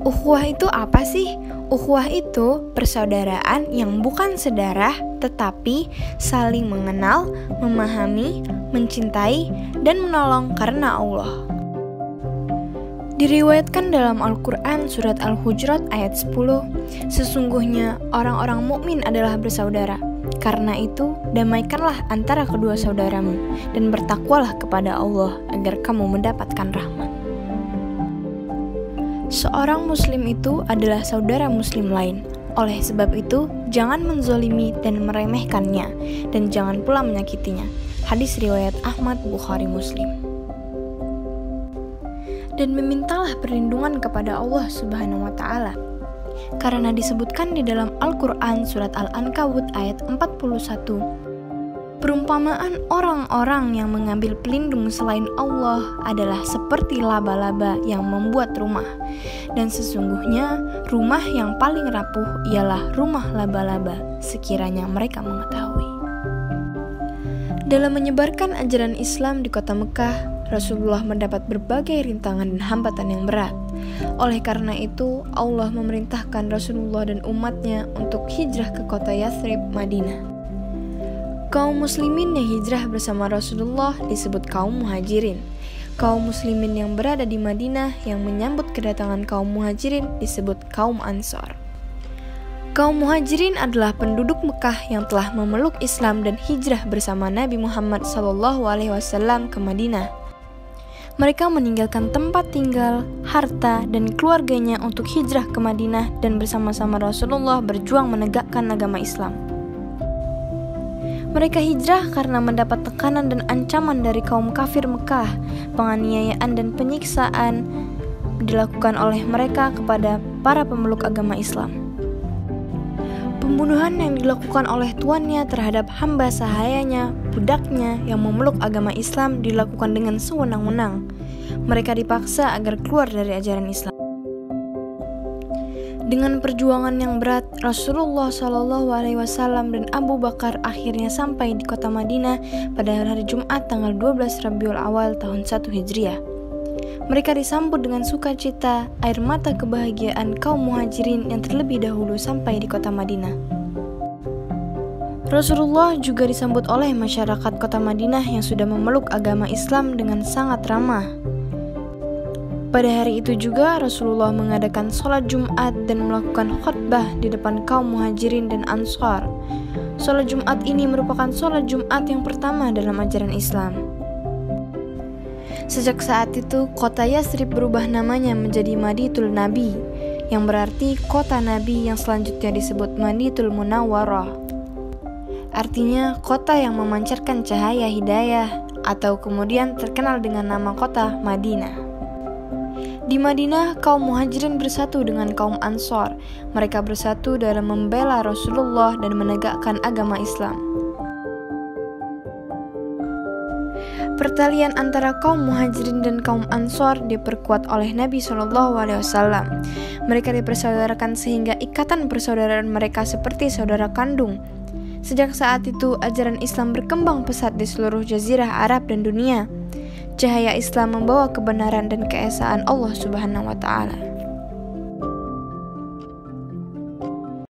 Ukhuwah itu apa sih? Ukhuwah itu persaudaraan yang bukan sedarah, tetapi saling mengenal, memahami, mencintai, dan menolong karena Allah. Diriwayatkan dalam Al-Quran surat Al-Hujurat ayat 10, sesungguhnya orang-orang mukmin adalah bersaudara. Karena itu, damaikanlah antara kedua saudaramu, dan bertakwalah kepada Allah agar kamu mendapatkan rahmat. Seorang muslim itu adalah saudara muslim lain. Oleh sebab itu, jangan menzolimi dan meremehkannya, dan jangan pula menyakitinya. Hadis riwayat Ahmad, Bukhari, Muslim. Dan memintalah perlindungan kepada Allah Subhanahu wa Ta'ala, karena disebutkan di dalam Al-Quran surat Al-Ankabut ayat 41, perumpamaan orang-orang yang mengambil pelindung selain Allah adalah seperti laba-laba yang membuat rumah, dan sesungguhnya rumah yang paling rapuh ialah rumah laba-laba, sekiranya mereka mengetahui. Dalam menyebarkan ajaran Islam di kota Mekah, Rasulullah mendapat berbagai rintangan dan hambatan yang berat. Oleh karena itu, Allah memerintahkan Rasulullah dan umatnya untuk hijrah ke kota Yathrib, Madinah. Kaum muslimin yang hijrah bersama Rasulullah disebut kaum muhajirin. Kaum muslimin yang berada di Madinah yang menyambut kedatangan kaum muhajirin disebut kaum ansor. Kaum muhajirin adalah penduduk Mekah yang telah memeluk Islam dan hijrah bersama Nabi Muhammad SAW ke Madinah. Mereka meninggalkan tempat tinggal, harta, dan keluarganya untuk hijrah ke Madinah dan bersama-sama Rasulullah berjuang menegakkan agama Islam. Mereka hijrah karena mendapat tekanan dan ancaman dari kaum kafir Mekah. Penganiayaan dan penyiksaan dilakukan oleh mereka kepada para pemeluk agama Islam. Pembunuhan yang dilakukan oleh tuannya terhadap hamba sahayanya, budaknya yang memeluk agama Islam dilakukan dengan sewenang-wenang. Mereka dipaksa agar keluar dari ajaran Islam. Dengan perjuangan yang berat, Rasulullah SAW dan Abu Bakar akhirnya sampai di kota Madinah pada hari Jumat tanggal 12 Rabiul Awal tahun 1 Hijriah. Mereka disambut dengan sukacita, air mata kebahagiaan kaum muhajirin yang terlebih dahulu sampai di kota Madinah. Rasulullah juga disambut oleh masyarakat kota Madinah yang sudah memeluk agama Islam dengan sangat ramah. Pada hari itu juga Rasulullah mengadakan sholat Jumat dan melakukan khutbah di depan kaum muhajirin dan ansar. Sholat Jumat ini merupakan sholat Jumat yang pertama dalam ajaran Islam. Sejak saat itu, kota Yathrib berubah namanya menjadi Madinatul Nabi, yang berarti kota Nabi yang selanjutnya disebut Madinatul Munawwarah. Artinya, kota yang memancarkan cahaya hidayah, atau kemudian terkenal dengan nama kota Madinah. Di Madinah, kaum muhajirin bersatu dengan kaum ansor. Mereka bersatu dalam membela Rasulullah dan menegakkan agama Islam. Pertalian antara kaum muhajirin dan kaum ansor diperkuat oleh Nabi SAW. Mereka dipersaudarakan sehingga ikatan persaudaraan mereka seperti saudara kandung. Sejak saat itu, ajaran Islam berkembang pesat di seluruh jazirah Arab dan dunia. Cahaya Islam membawa kebenaran dan keesaan Allah Subhanahu wa Ta'ala.